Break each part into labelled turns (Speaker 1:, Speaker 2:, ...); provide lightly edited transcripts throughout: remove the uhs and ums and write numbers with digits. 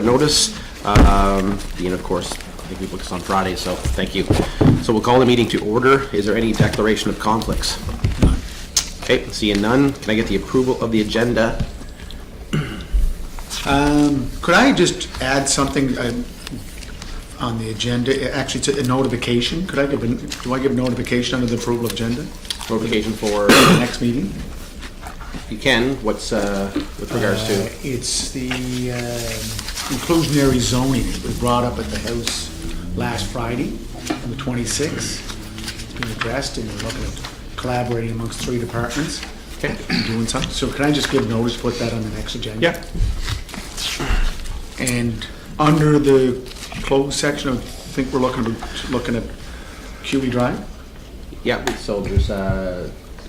Speaker 1: notice. And of course, I think we booked this on Friday, so thank you. So we'll call the meeting to order. Is there any declaration of conflicts? Okay, seeing none, can I get the approval of the agenda?
Speaker 2: Could I just add something on the agenda? Actually, it's a notification. Do I give notification under the approval of agenda?
Speaker 1: Notification for
Speaker 2: The next meeting?
Speaker 1: you can. What's with regards to?
Speaker 2: It's the inclusionary zoning. It was brought up at the House last Friday, on the 26th. It's been addressed, and we're looking at collaborating amongst 3 departments.
Speaker 1: Okay.
Speaker 2: Doing something. So can I just give notice, put that on the next agenda?
Speaker 1: Yeah.
Speaker 2: And under the closed section, I think we're looking at QE Drive.
Speaker 1: Yeah. So there's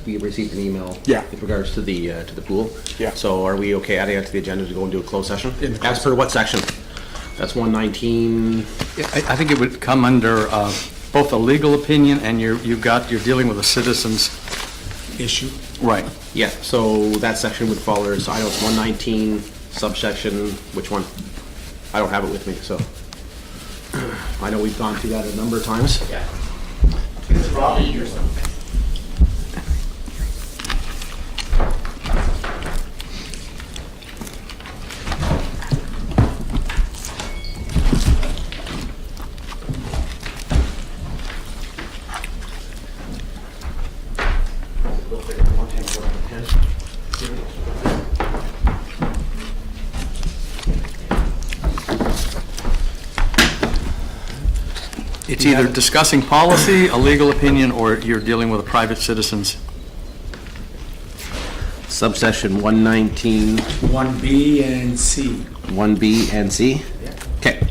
Speaker 1: we received an email.
Speaker 2: Yeah.
Speaker 1: With regards to the pool.
Speaker 2: Yeah.
Speaker 1: So are we okay adding it to the agenda to go into a closed session?
Speaker 2: In the
Speaker 1: As per what section? That's 119.
Speaker 3: I think it would come under both a legal opinion and you're dealing with a citizen's
Speaker 2: Issue.
Speaker 3: right.
Speaker 1: Yeah, so that section would fall under, so I know it's 119 subsection, which one? I don't have it with me, so. I know we've gone through that a number of times. Yeah.
Speaker 3: It's either discussing policy, a legal opinion, or you're dealing with a private citizen's.
Speaker 1: Subsection 119,
Speaker 2: 1B and C.
Speaker 1: 1B and C?
Speaker 2: Yeah.
Speaker 1: Okay.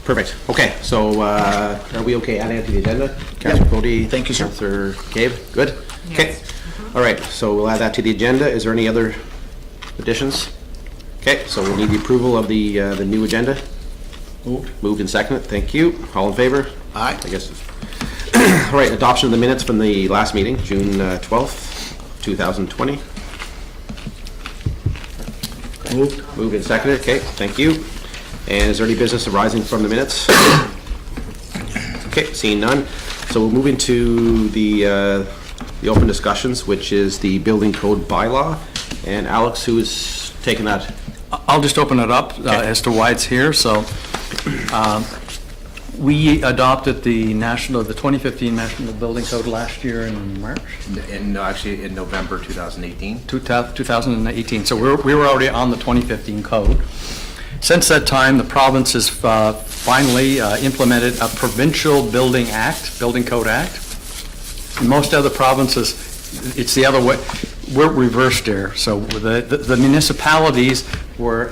Speaker 1: Perfect. Okay, so are we okay adding it to the agenda? Councillor Cody?
Speaker 2: Thank you, sir.
Speaker 1: Councillor Gabe, good? Okay. All right, so we'll add that to the agenda. Is there any other additions? Okay, so we'll need the approval of the new agenda. Moved and seconded, thank you. All in favor?
Speaker 2: Aye.
Speaker 1: I guess. All right, adoption of the minutes from the last meeting, June 12th, 2020. Moved and seconded, okay, thank you. And is there any business arising from the minutes? Okay, seeing none. So we'll move into the open discussions, which is the building code bylaw. And Alex, who is taking that?
Speaker 3: I'll just open it up as to why it's here. So we adopted the 2015 National Building Code last year in March?
Speaker 4: Actually in November 2018.
Speaker 3: 2018. So we were already on the 2015 code. Since that time, the province has finally implemented a provincial building code act. In most other provinces, it's the other way. We're reversed there. So the municipalities were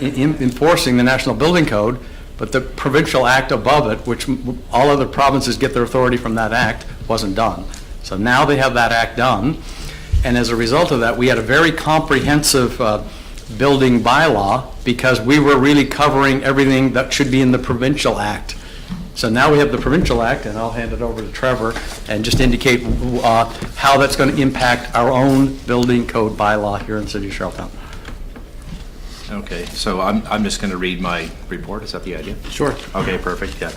Speaker 3: enforcing the National Building Code, but the provincial act above it, which all other provinces get their authority from that act, wasn't done. So now they have that act done. And as a result of that, we had a very comprehensive building bylaw because we were really covering everything that should be in the provincial act. So now we have the provincial act, and I'll hand it over to Trevor and just indicate how that's going to impact our own building code bylaw here in the city of Charlottetown.
Speaker 4: Okay, so I'm just going to read my report. Is that the idea?
Speaker 1: Sure.
Speaker 4: Okay, perfect, yeah.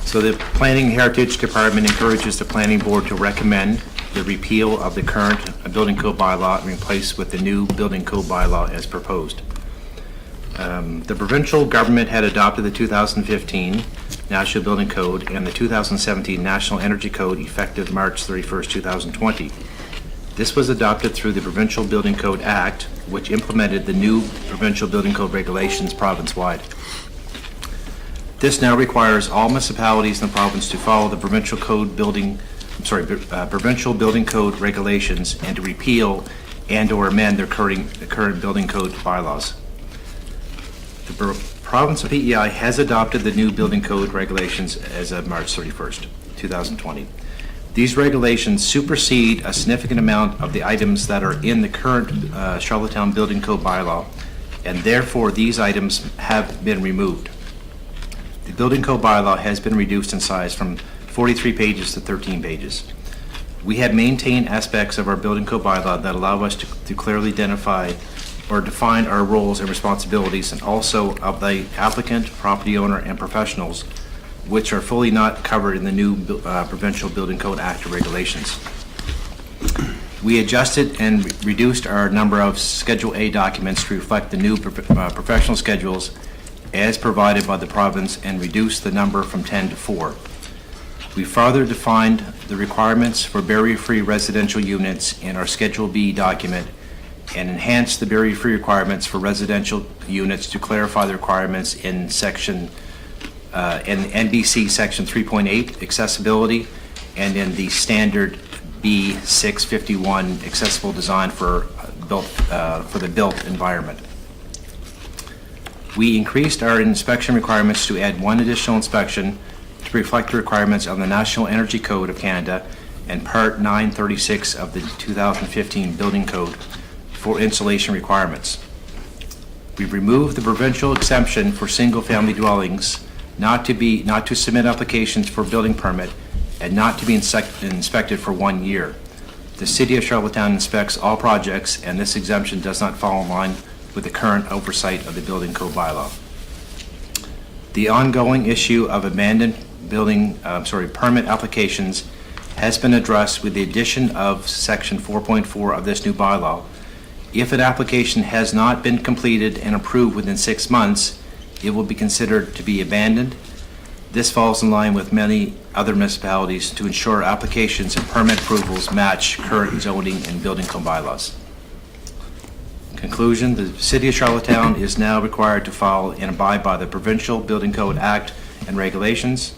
Speaker 4: So the Planning and Heritage Department encourages the Planning Board to recommend the repeal of the current building code bylaw and replace with the new building code bylaw as proposed. The provincial government had adopted the 2015 National Building Code and the 2017 National Energy Code effective March 31st, 2020. This was adopted through the Provincial Building Code Act, which implemented the new Provincial Building Code regulations province-wide. This now requires all municipalities in the province to follow the Provincial Building Code regulations and to repeal and/or amend their current building code bylaws. The province of PEI has adopted the new building code regulations as of March 31st, 2020. These regulations supersede a significant amount of the items that are in the current Charlottetown Building Code bylaw, and therefore these items have been removed. The Building Code bylaw has been reduced in size from 43 pages to 13 pages. We have maintained aspects of our Building Code bylaw that allow us to clearly identify or defined our roles and responsibilities, and also of the applicant, property owner, and professionals, which are fully not covered in the new Provincial Building Code Act or regulations. We adjusted and reduced our number of Schedule A documents to reflect the new professional schedules as provided by the province and reduced the number from 10 to 4. We further defined the requirements for barrier-free residential units in our Schedule B document and enhanced the barrier-free requirements for residential units to clarify the requirements in section in NBC Section 3.8, accessibility, and in the standard B651, accessible design for the built environment. We increased our inspection requirements to add one additional inspection to reflect the requirements of the National Energy Code of Canada and Part 936 of the 2015 Building Code for insulation requirements. We removed the provincial exemption for single-family dwellings not to submit applications for building permit and not to be inspected for 1 year. The City of Charlottetown inspects all projects, and this exemption does not fall in line with the current oversight of the Building Code bylaw. The ongoing issue of abandoned permit applications has been addressed with the addition of Section 4.4 of this new bylaw. If an application has not been completed and approved within 6 months, it will be considered to be abandoned. This falls in line with many other municipalities to ensure applications and permit approvals match current zoning and building code bylaws. Conclusion, the City of Charlottetown is now required to follow and abide by the Provincial Building Code Act and regulations.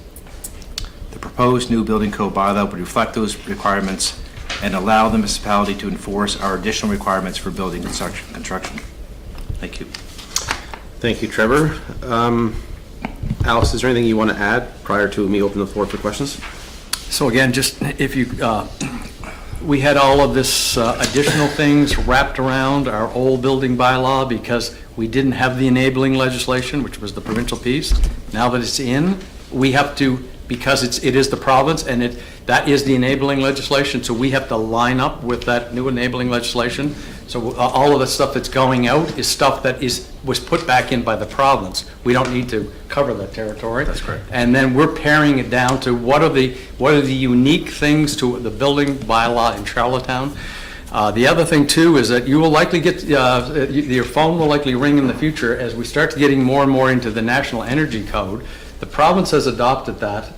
Speaker 4: The proposed new building code bylaw would reflect those requirements and allow the municipality to enforce our additional requirements for building construction. Thank you.
Speaker 1: Thank you, Trevor. Alice, is there anything you want to add prior to me opening the floor for questions?
Speaker 3: So again, just if you, we had all of this additional things wrapped around our old building bylaw because we didn't have the enabling legislation, which was the provincial piece. Now that it's in, we have to, because it is the province and that is the enabling legislation, so we have to line up with that new enabling legislation. So all of the stuff that's going out is stuff that was put back in by the province. We don't need to cover that territory.
Speaker 4: That's correct.
Speaker 3: And then we're paring it down to what are the unique things to the building bylaw in Charlottetown. The other thing too is that you will likely get, your phone will likely ring in the future as we start getting more and more into the National Energy Code. The province has adopted that,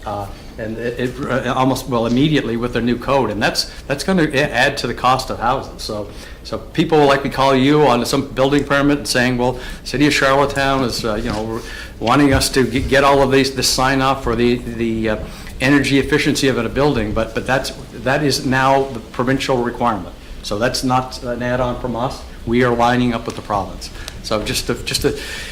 Speaker 3: and it almost, well, immediately with their new code, and that's going to add to the cost of housing. So people will likely call you on some building permit and saying, well, City of Charlottetown is, wanting us to get all of this sign off for the energy efficiency of a building, but that is now the provincial requirement. So that's not an add-on from us. We are lining up with the province. So just to,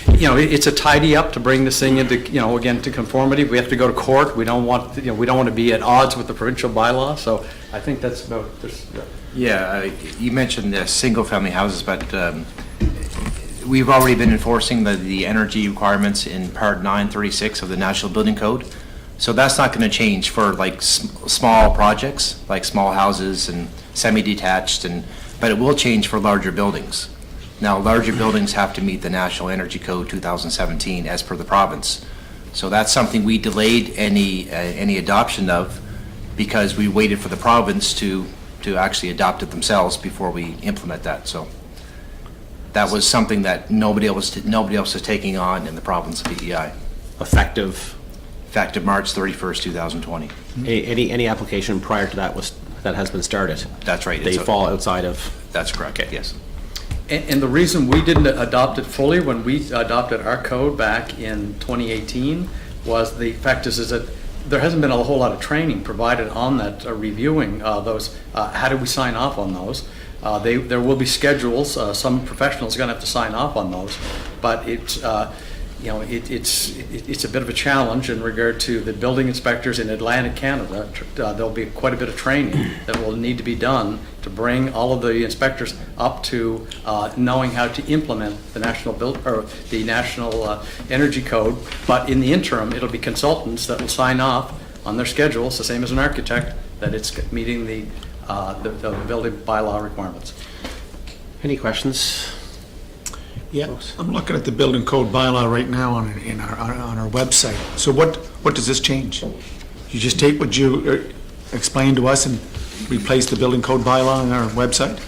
Speaker 3: it's a tidy up to bring this thing into, again, to conformity. We have to go to court. We don't want, we don't want to be at odds with the provincial bylaw. So I think that's about this.
Speaker 4: Yeah, you mentioned the single-family houses, but we've already been enforcing the energy requirements in Part 936 of the National Building Code. So that's not going to change for like small projects, like small houses and semi-detached, but it will change for larger buildings. Now, larger buildings have to meet the National Energy Code 2017 as per the province. So that's something we delayed any adoption of because we waited for the province to actually adopt it themselves before we implement that. So that was something that nobody else is taking on in the province of PEI.
Speaker 1: Effective
Speaker 4: March 31st, 2020.
Speaker 1: Any application prior to that that has been started?
Speaker 4: That's right.
Speaker 1: They fall outside of.
Speaker 4: That's correct. Okay. Yes.
Speaker 3: And the reason we didn't adopt it fully when we adopted our code back in 2018 was the fact is that there hasn't been a whole lot of training provided on that, reviewing those. How do we sign off on those? There will be schedules. Some professionals are going to have to sign off on those, but it's a bit of a challenge in regard to the building inspectors in Atlantic Canada. There'll be quite a bit of training that will need to be done to bring all of the inspectors up to knowing how to implement the National Energy Code. But in the interim, it'll be consultants that will sign off on their schedules, the same as an architect, that it's meeting the building bylaw requirements.
Speaker 1: Any questions?
Speaker 2: Yeah, I'm looking at the building code bylaw right now on our website. So what does this change? You just take what you explained to us and replace the building code bylaw on our website?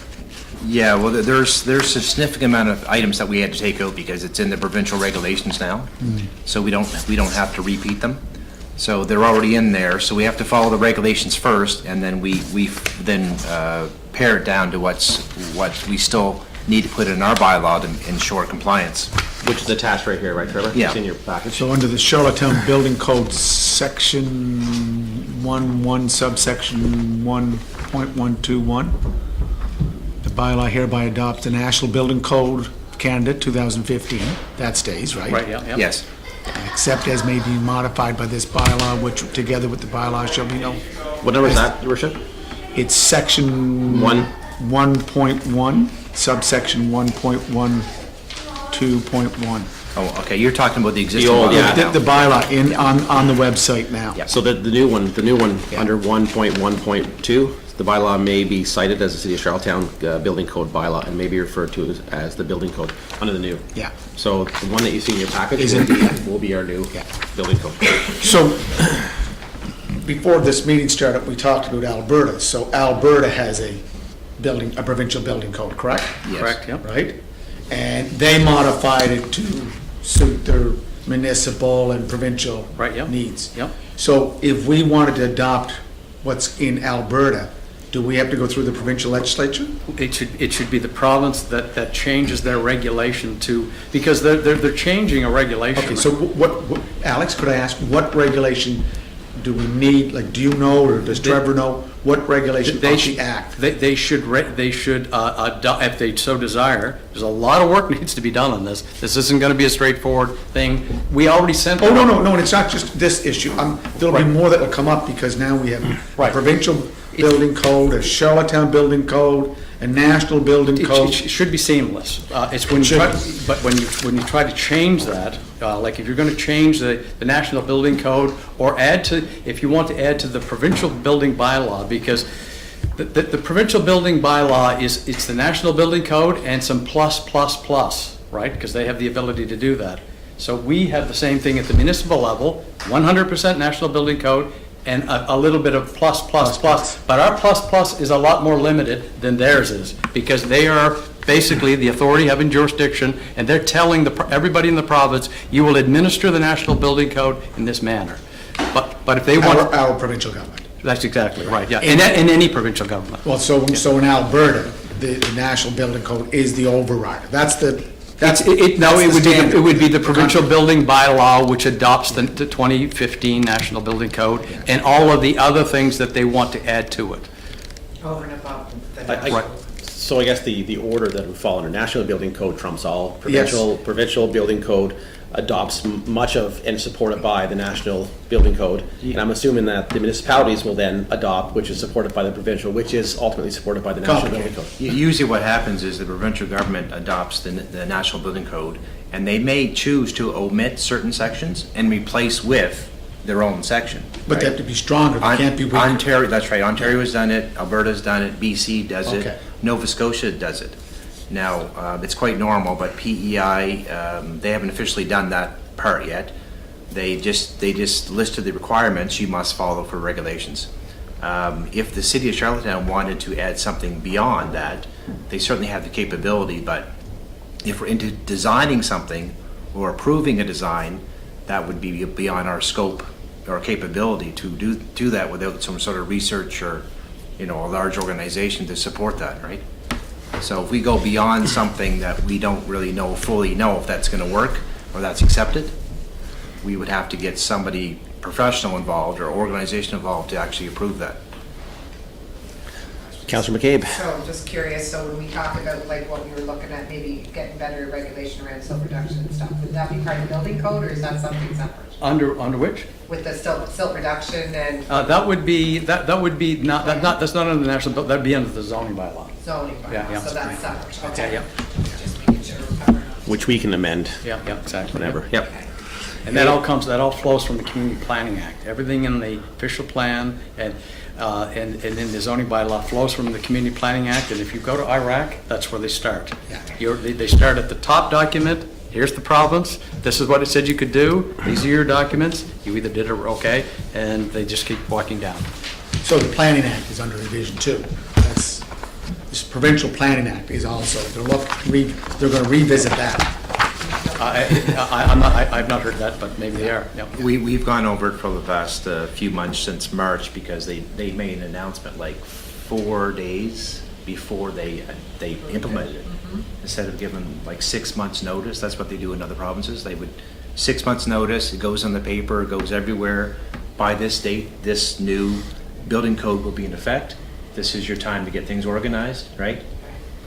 Speaker 4: Yeah, well, there's a significant amount of items that we had to take out because it's in the provincial regulations now. So we don't have to repeat them. So they're already in there, so we have to follow the regulations first, and then we then pare it down to what we still need to put in our bylaw to ensure compliance.
Speaker 1: Which is attached right here, right, Trevor?
Speaker 4: Yeah.
Speaker 1: It's in your package.
Speaker 2: So under the Charlottetown Building Code, section 11, subsection 1.121, the bylaw hereby adopts the National Building Code of Canada, 2015. That stays, right?
Speaker 3: Right, yeah, yeah.
Speaker 4: Yes.
Speaker 2: Except as may be modified by this bylaw, which together with the bylaw shall be known.
Speaker 1: What number is that, Your Worship?
Speaker 2: It's section 1.1, subsection 1.12.1.
Speaker 4: Oh, okay, you're talking about the existing
Speaker 1: old,
Speaker 4: bylaw
Speaker 1: yeah.
Speaker 4: now.
Speaker 2: The bylaw on the website now.
Speaker 4: Yeah.
Speaker 1: So the new one, under 1.1.2, the bylaw may be cited as the City of Charlottetown Building Code bylaw and may be referred to as the building code under the new.
Speaker 2: Yeah.
Speaker 1: So the one that you see in your package
Speaker 2: Is
Speaker 1: will be our new building code.
Speaker 2: So, before this meeting started, we talked about Alberta. So Alberta has a provincial building code, correct?
Speaker 4: Yes.
Speaker 3: Correct, yeah.
Speaker 2: Right? And they modified it to suit their municipal and provincial
Speaker 3: Right, yeah.
Speaker 2: needs.
Speaker 3: Yep.
Speaker 2: So if we wanted to adopt what's in Alberta, do we have to go through the provincial legislature?
Speaker 3: It should be the province that changes their regulation to, because they're changing a regulation.
Speaker 2: Okay, so what, Alex, could I ask, what regulation do we need, like, do you know, or does Trevor know, what regulation of the act?
Speaker 3: They should adopt, if they so desire. There's a lot of work needs to be done on this. This isn't going to be a straightforward thing. We already sent.
Speaker 2: Oh, no, and it's not just this issue. There'll be more that will come up, because now we have a
Speaker 3: Right.
Speaker 2: provincial building code, a Charlottetown building code, a national building
Speaker 3: It
Speaker 2: code.
Speaker 3: should be seamless. It's when you
Speaker 2: Should.
Speaker 3: try, but when you try to change that, like if you're going to change the national building code or if you want to add to the provincial building bylaw, because the provincial building bylaw it's the national building code and some plus, right? Because they have the ability to do that. So we have the same thing at the municipal level, 100% national building code, and a little bit of plus. But our plus is a lot more limited than theirs is, because they are basically the authority having jurisdiction, and they're telling everybody in the province, you will administer the national building code in this manner. But if they want.
Speaker 2: Our provincial government.
Speaker 3: That's exactly right, yeah, in any provincial government.
Speaker 2: Well, so in Alberta, the national building code is the overrider.
Speaker 3: It would be the provincial building bylaw which adopts the 2015 National Building Code and all of the other things that they want to add to it.
Speaker 5: Over and above the
Speaker 3: Right.
Speaker 1: So I guess the order that would fall under National Building Code trumps all.
Speaker 2: Yes.
Speaker 1: Provincial Building Code adopts much of and supported by the National Building Code. And I'm assuming that the municipalities will then adopt, which is supported by the provincial, which is ultimately supported by the National Building Code.
Speaker 4: Usually what happens is the provincial government adopts the National Building Code, and they may choose to omit certain sections and replace with their own section.
Speaker 2: But they have to be stronger, they can't be weaker.
Speaker 4: Ontario, that's right, Ontario has done it, Alberta's done it, BC does
Speaker 2: Okay.
Speaker 4: it, Nova Scotia does it. Now, it's quite normal, but PEI, they haven't officially done that part yet. They just listed the requirements you must follow for regulations. If the City of Charlottetown wanted to add something beyond that, they certainly have the capability, but if we're into designing something or approving a design, that would be beyond our scope or capability to do that without some sort of research or, a large organization to support that, right? So if we go beyond something that we don't really fully know if that's going to work or that's accepted, we would have to get somebody professional involved or organization involved to actually approve that.
Speaker 1: Councillor McCabe.
Speaker 5: So just curious, so when we talk about like what we were looking at, maybe getting better regulation around silt reduction and stuff, would that be part of the building code, or is that something separate?
Speaker 3: Under which?
Speaker 5: With the silt reduction and
Speaker 3: That would be that's not under the national, that'd be under the zoning bylaw.
Speaker 5: zoning
Speaker 3: Yeah,
Speaker 5: bylaw, so that's separate,
Speaker 3: Yeah,
Speaker 5: okay?
Speaker 3: yeah,
Speaker 5: Just making sure we're covering all.
Speaker 1: Which we can amend
Speaker 3: yeah, exactly.
Speaker 1: whenever. Yep.
Speaker 5: Okay.
Speaker 3: And that all flows from the Community Planning Act. Everything in the official plan, and And then the zoning bylaw flows from the Community Planning Act, and if you go to Iraq, that's where they start.
Speaker 2: Yeah.
Speaker 3: They start at the top document, here's the province, this is what it said you could do, these are your documents, you either did it or okay, and they just keep walking down.
Speaker 2: So the Planning Act is under revision too. That's, this Provincial Planning Act is also, they're gonna revisit that.
Speaker 3: I've not heard that, but maybe they are, yeah.
Speaker 4: We've gone over it for the past few months since March because they made an announcement like 4 days before they implemented it. Instead of giving like 6 months notice, that's what they do in other provinces. They would 6 months notice, it goes on the paper, it goes everywhere. By this date, this new building code will be in effect. This is your time to get things organized, right?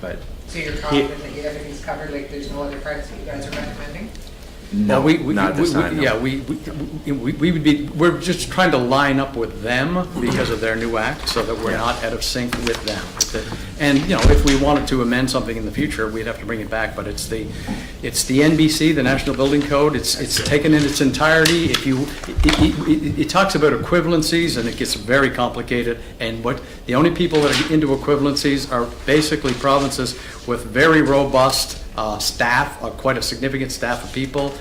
Speaker 4: But
Speaker 5: So you're confident that everything's covered, like there's no other parts that you guys are recommending?
Speaker 4: no, not this time.
Speaker 3: Yeah, we would be, we're just trying to line up with them because of their new act, so that we're not out of sync with them. And, you know, if we wanted to amend something in the future, we'd have to bring it back, but it's the NBC, the National Building Code, it's taken in its entirety. If you, it talks about equivalencies, and it gets very complicated, and the only people that are into equivalencies are basically provinces with very robust staff, quite a significant staff of people.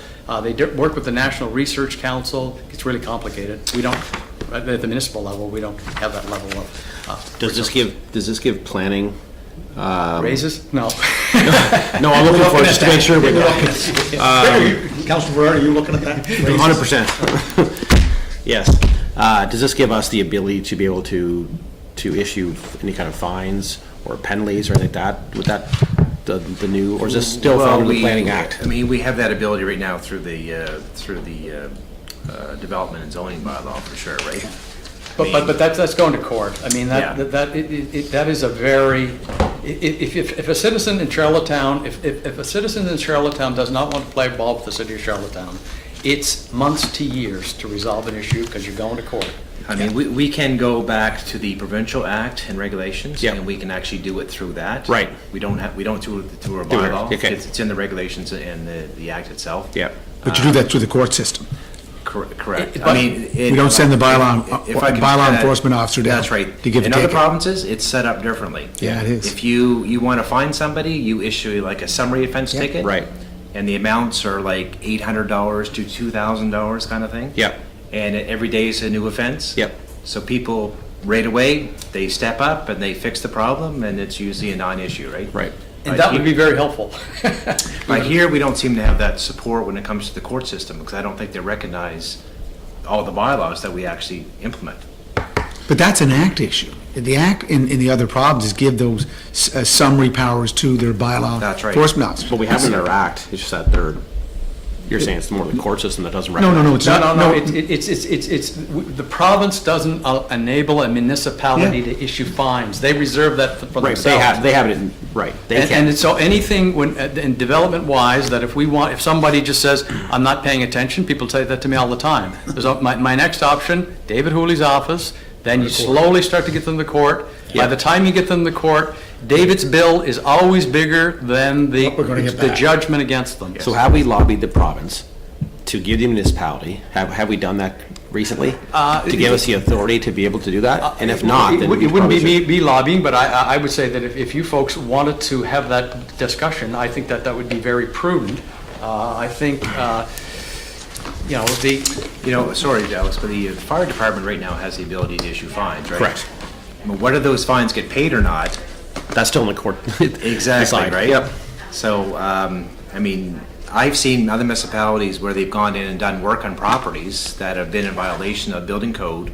Speaker 3: They work with the National Research Council. It's really complicated. We don't, at the municipal level, we don't have that level of.
Speaker 1: Does this give planning?
Speaker 3: Raises? No.
Speaker 1: No, I'm looking for it just to make sure.
Speaker 2: Councilor Verard, are you looking at that?
Speaker 1: 100%. Yes. Does this give us the ability to be able to issue any kind of fines or penalties or anything like that? Would that the new, or is this still from the Planning Act?
Speaker 4: I mean, we have that ability right now through the development and zoning bylaw for sure, right?
Speaker 3: But that's going to court. I mean,
Speaker 4: Yeah.
Speaker 3: that is a very, if a citizen in Charlottetown, if a citizen in Charlottetown does not want to play ball with the city of Charlottetown, it's months to years to resolve an issue because you're going to court.
Speaker 4: I mean, we can go back to the provincial act and regulations,
Speaker 1: Yeah.
Speaker 4: and we can actually do it through that.
Speaker 1: Right.
Speaker 4: We don't do it through our
Speaker 1: Do it,
Speaker 4: bylaw.
Speaker 1: okay.
Speaker 4: It's in the regulations and the act itself.
Speaker 1: Yeah.
Speaker 2: But you do that through the court system.
Speaker 4: Correct.
Speaker 3: But-
Speaker 2: We don't send the bylaw enforcement officer down.
Speaker 4: That's right.
Speaker 2: To give a
Speaker 4: In other
Speaker 2: ticket.
Speaker 4: provinces, it's set up differently.
Speaker 2: Yeah, it is.
Speaker 4: If you want to find somebody, you issue like a summary offense
Speaker 2: Yeah.
Speaker 4: ticket.
Speaker 1: Right.
Speaker 4: And the amounts are like $800 to $2,000 kind of thing.
Speaker 1: Yep.
Speaker 4: And every day is a new offense.
Speaker 1: Yep.
Speaker 4: So people, right away, they step up and they fix the problem, and it's usually a non-issue, right?
Speaker 1: Right.
Speaker 3: And that would be very helpful.
Speaker 4: But here, we don't seem to have that support when it comes to the court system, because I don't think they recognize all the bylaws that we actually implement.
Speaker 2: But that's an act issue. The act in the other provinces give those summary powers to their bylaw
Speaker 4: That's right.
Speaker 2: enforcement officers.
Speaker 1: But we have in our act, it's just that you're saying it's more the court system that doesn't
Speaker 2: No,
Speaker 1: recognize.
Speaker 2: it's
Speaker 3: No,
Speaker 2: not.
Speaker 3: no, it's, the province doesn't enable a municipality
Speaker 2: Yeah.
Speaker 3: to issue fines. They reserve that for
Speaker 1: Right,
Speaker 3: themselves.
Speaker 1: they have it in, right. They
Speaker 3: And
Speaker 1: can't.
Speaker 3: so anything when, in development wise, that if somebody just says, I'm not paying attention, people say that to me all the time. My next option, David Hooley's office, then you slowly start to get them to court. By
Speaker 1: Yeah.
Speaker 3: the time you get them to court, David's bill is always bigger than
Speaker 2: What we're gonna get
Speaker 3: the
Speaker 2: back.
Speaker 3: judgment against them.
Speaker 1: So have we lobbied the province to give the municipality, have we done that recently? To give us the authority to be able to do that? And if not, then we
Speaker 3: It wouldn't
Speaker 1: probably should.
Speaker 3: be lobbying, but I would say that if you folks wanted to have that discussion, I think that would be very prudent. I think,
Speaker 4: Sorry, Dallas, but the fire department right now has the ability to issue fines, right?
Speaker 1: Correct.
Speaker 4: But whether those fines get paid or not,
Speaker 1: That's still in the court.
Speaker 4: exactly,
Speaker 1: Decide.
Speaker 4: right?
Speaker 1: Yep.
Speaker 4: So, I mean, I've seen other municipalities where they've gone in and done work on properties that have been in violation of building code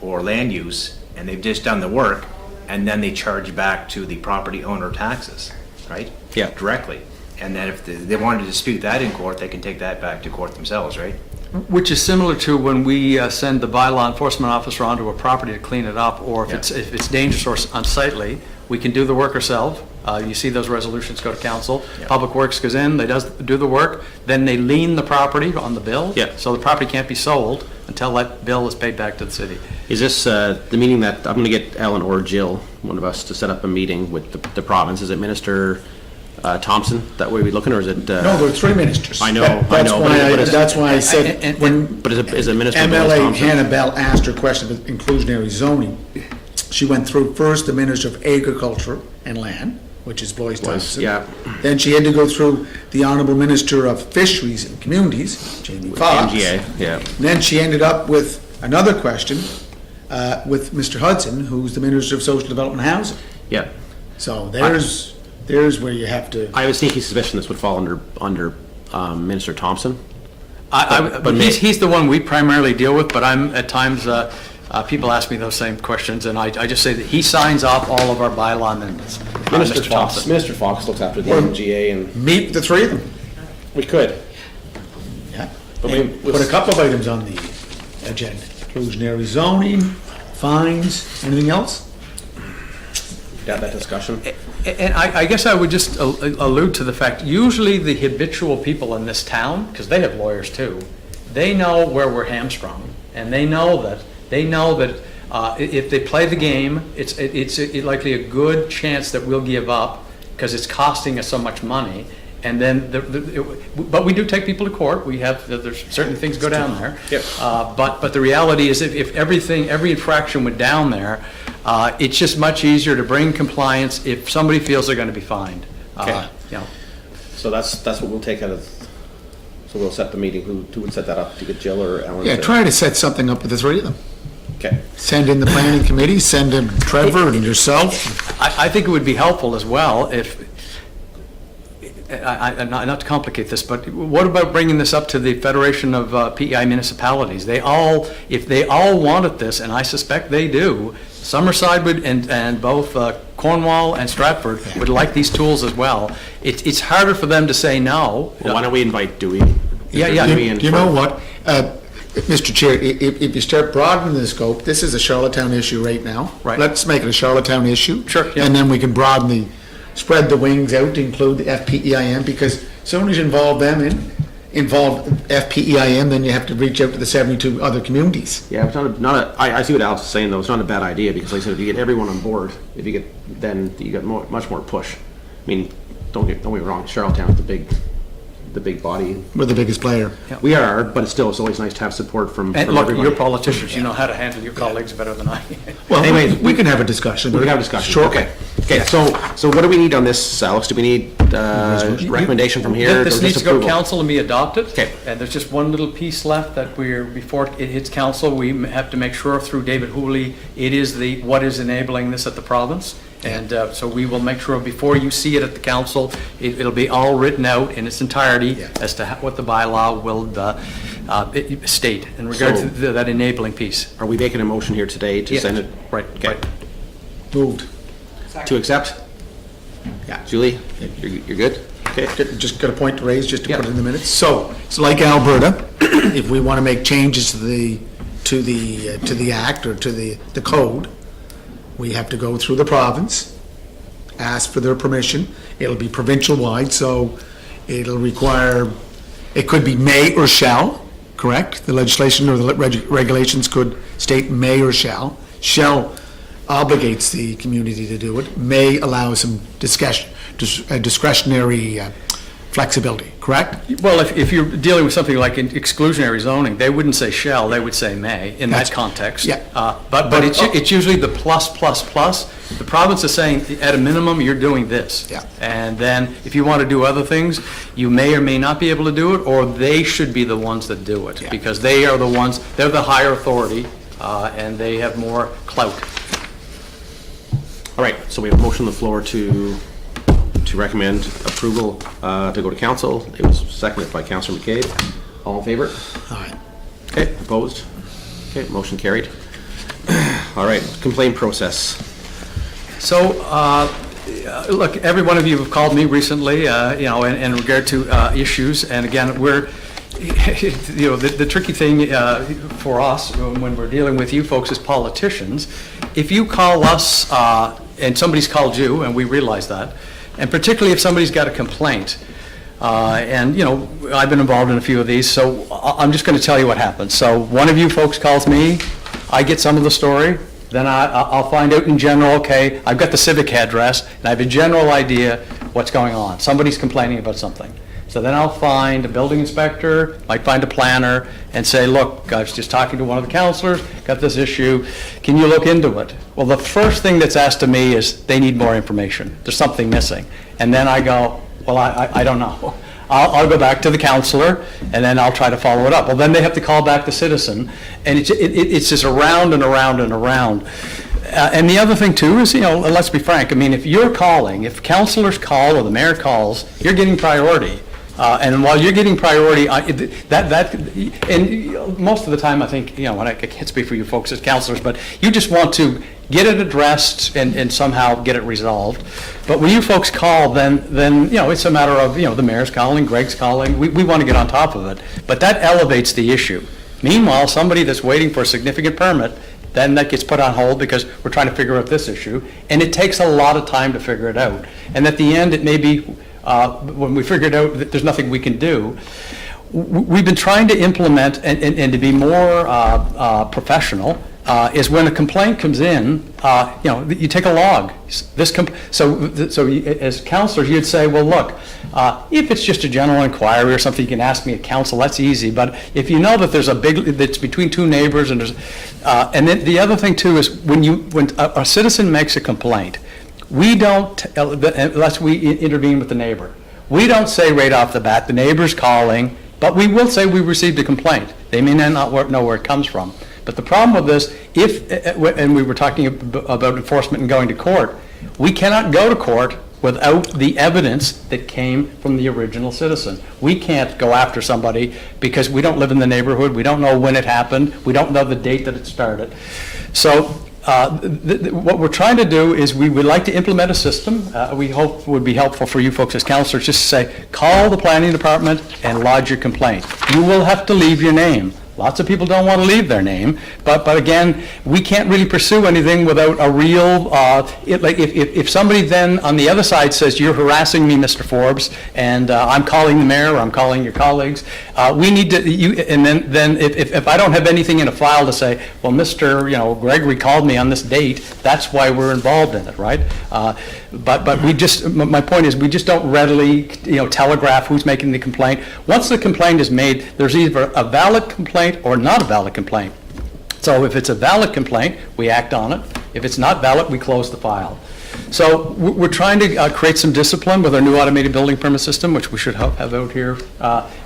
Speaker 4: or land use, and they've just done the work, and then they charge back to the property owner taxes, right?
Speaker 1: Yeah.
Speaker 4: Directly. And then if they wanted to dispute that in court, they can take that back to court themselves, right?
Speaker 3: which is similar to when we send the bylaw enforcement officer onto a property to clean it up, or if it's dangerous or unsightly, we can do the work ourselves. You see those resolutions go to council.
Speaker 4: Yeah.
Speaker 3: Public Works goes in, they do the work, then they lien the property on the bill.
Speaker 1: Yeah.
Speaker 3: So the property can't be sold until that bill is paid back to the city.
Speaker 1: Is this the meeting that, I'm going to get Ellen or Jill, one of us, to set up a meeting with the province? Is it Minister Thompson that way we looking, or is it?
Speaker 2: No, there are three ministers.
Speaker 1: I know,
Speaker 2: That's why
Speaker 1: but it's-
Speaker 2: That's why I said, when
Speaker 1: But is it Minister Bill
Speaker 2: MLA
Speaker 1: Thompson?
Speaker 2: Hannah Bell asked her question of inclusionary zoning, she went through first the Minister of Agriculture and Land, which is Boyce Thompson.
Speaker 1: Yeah.
Speaker 2: Then she had to go through the Honourable Minister of Fisheries and Communities, Jamie Foxx.
Speaker 1: MGA, yeah.
Speaker 2: Then she ended up with another question with Mr. Hudson, who's the Minister of Social Development and Housing.
Speaker 1: Yeah.
Speaker 2: So there's where you have to.
Speaker 1: I have a sneaky suspicion this would fall under Minister Thompson.
Speaker 3: But he's the one we primarily deal with, but I'm, at times, people ask me those same questions, and I just say that he signs off all of our bylaw amendments.
Speaker 1: Minister
Speaker 3: Mr.
Speaker 1: Fox. Minister Fox looks after the MGA, and
Speaker 2: Meet the three of them.
Speaker 1: we could.
Speaker 2: Yeah.
Speaker 1: But
Speaker 2: And
Speaker 1: we-
Speaker 2: put a couple of items on the agenda. Inclusionary zoning, fines, anything else?
Speaker 1: Have that discussion.
Speaker 3: And I guess I would just allude to the fact, usually the habitual people in this town, because they have lawyers too, they know where we're hamstrung, and they know that if they play the game, it's likely a good chance that we'll give up, because it's costing us so much money. And then, but we do take people to court. We have, there's certain things go down there.
Speaker 1: Yep.
Speaker 3: But the reality is, if every infraction went down there, it's just much easier to bring compliance if somebody feels they're going to be fined.
Speaker 1: Okay.
Speaker 3: You know.
Speaker 1: So that's what we'll take out of, so we'll set the meeting. Who would set that up? Do you get Jill or Ellen?
Speaker 2: Yeah, try to set something up with the three of them.
Speaker 1: Okay.
Speaker 2: Send in the planning committee, send in Trevor and yourself.
Speaker 3: I think it would be helpful as well if, not to complicate this, but what about bringing this up to the Federation of PEI Municipalities? If they all wanted this, and I suspect they do, Summerside would, and both Cornwall and Stratford would like these tools as well. It's harder for them to say no.
Speaker 1: Well, why don't we invite Dewey?
Speaker 3: Yeah.
Speaker 1: Dewey and
Speaker 2: You know what, Mr. Chair, if you start broadening the scope, this is a Charlottetown issue right now.
Speaker 3: Right.
Speaker 2: Let's make it a Charlottetown issue.
Speaker 3: Sure, yeah.
Speaker 2: And then we can spread the wings out to include the FPEIM, because as soon as you involve FPEIM, then you have to reach out to the 72 other communities.
Speaker 1: Yeah, it's I see what Alex is saying, though. It's not a bad idea, because like I said, if you get everyone on board, then you get much more push. I mean, don't get me wrong, Charlottetown's the big body.
Speaker 2: We're the biggest player.
Speaker 1: We are, but it's always nice to have support from
Speaker 3: And look,
Speaker 1: everybody.
Speaker 3: you're politicians, you know how to handle your colleagues better than I.
Speaker 2: Well,
Speaker 1: Anyways,
Speaker 2: we can have a discussion.
Speaker 1: We can have a discussion.
Speaker 2: Shortly.
Speaker 1: Okay, so what do we need on this, Alex? Do we need recommendation from here?
Speaker 3: This
Speaker 1: or
Speaker 3: needs
Speaker 1: just
Speaker 3: to go to
Speaker 1: approval?
Speaker 3: council and be adopted.
Speaker 1: Okay.
Speaker 3: And there's just one little piece left that before it hits council, we have to make sure through David Hooley, it is what is enabling this at the province. And so we will make sure before you see it at the council, it'll be all written out in its entirety as to what the bylaw will state in regard to that enabling piece.
Speaker 1: Are we making a motion here today to
Speaker 3: Yeah,
Speaker 1: send it?
Speaker 3: right,
Speaker 1: Okay.
Speaker 3: right.
Speaker 2: Moved.
Speaker 1: To accept?
Speaker 2: Yeah.
Speaker 1: Julie, you're good? Okay.
Speaker 2: Just got a point to raise, just to
Speaker 1: Yeah.
Speaker 2: put it in the minutes. So, it's like Alberta, if we want to make changes to the act or to the code, we have to go through the province, ask for their permission. It'll be provincial-wide, so it'll require, it could be may or shall, correct? The legislation or the regulations could state may or shall. Shall obligates the community to do it. May allows some discretionary flexibility, correct?
Speaker 3: Well, if you're dealing with something like exclusionary zoning, they wouldn't say shall, they would say may in that context.
Speaker 2: Yeah.
Speaker 3: But it's usually the plus. The province is saying, at a minimum, you're doing this.
Speaker 2: Yeah.
Speaker 3: And then if you want to do other things, you may or may not be able to do it, or they should be the ones that do it.
Speaker 2: Yeah.
Speaker 3: Because they are the ones, they're the higher authority, and they have more clout.
Speaker 1: All right, so we have a motion on the floor to recommend approval to go to council. It was seconded by Councillor McCabe. All in favor?
Speaker 2: All right.
Speaker 1: Okay, opposed? Okay, motion carried. All right, complaint process.
Speaker 3: So, look, every one of you have called me recently, in regard to issues, and again, we're, the tricky thing for us when we're dealing with you folks as politicians, if you call us, and somebody's called you, and we realize that, and particularly if somebody's got a complaint, and, I've been involved in a few of these, so I'm just going to tell you what happens. So one of you folks calls me, I get some of the story, then I'll find out in general, okay, I've got the civic address, and I have a general idea what's going on. Somebody's complaining about something. So then I'll find a building inspector, might find a planner, and say, look, I was just talking to one of the counselors, got this issue, can you look into it? Well, the first thing that's asked of me is they need more information. There's something missing. And then I go, well, I don't know. I'll go back to the counselor, and then I'll try to follow it up. Well, then they have to call back the citizen, and it's just around and around and around. And the other thing too is, let's be frank, I mean, if you're calling, if counselors call or the mayor calls, you're getting priority. And while you're getting priority, and most of the time, I think, I can't speak for you folks as counselors, but you just want to get it addressed and somehow get it resolved. But when you folks call, then it's a matter of, the mayor's calling, Greg's calling, we want to get on top of it. But that elevates the issue. Meanwhile, somebody that's waiting for a significant permit, then that gets put on hold because we're trying to figure out this issue. And it takes a lot of time to figure it out. And at the end, it may be, when we figure it out, that there's nothing we can do. We've been trying to implement and to be more professional, is when a complaint comes in, you take a log. So as counselors, you'd say, well, look, if it's just a general inquiry or something you can ask me at council, that's easy. But if you know that there's that's between two neighbors and there's, and then the other thing too is when a citizen makes a complaint, we don't, unless we intervene with the neighbor, we don't say right off the bat, the neighbor's calling, but we will say we received a complaint. They may not know where it comes from. But the problem with this, and we were talking about enforcement and going to court, we cannot go to court without the evidence that came from the original citizen. We can't go after somebody because we don't live in the neighborhood, we don't know when it happened, we don't know the date that it started. So what we're trying to do is we would like to implement a system, we hope would be helpful for you folks as counselors, just to say, call the planning department and lodge your complaint. You will have to leave your name. Lots of people don't want to leave their name, but again, we can't really pursue anything without a real, if somebody then on the other side says, you're harassing me, Mr. Forbes, and I'm calling the mayor, or I'm calling your colleagues, we need to, and then if I don't have anything in a file to say, well, Mr. Gregory called me on this date, that's why we're involved in it, right? But we just, my point is, we just don't readily, telegraph who's making the complaint. Once the complaint is made, there's either a valid complaint or not a valid complaint. So if it's a valid complaint, we act on it. If it's not valid, we close the file. So we're trying to create some discipline with our new automated building permit system, which we should have out here.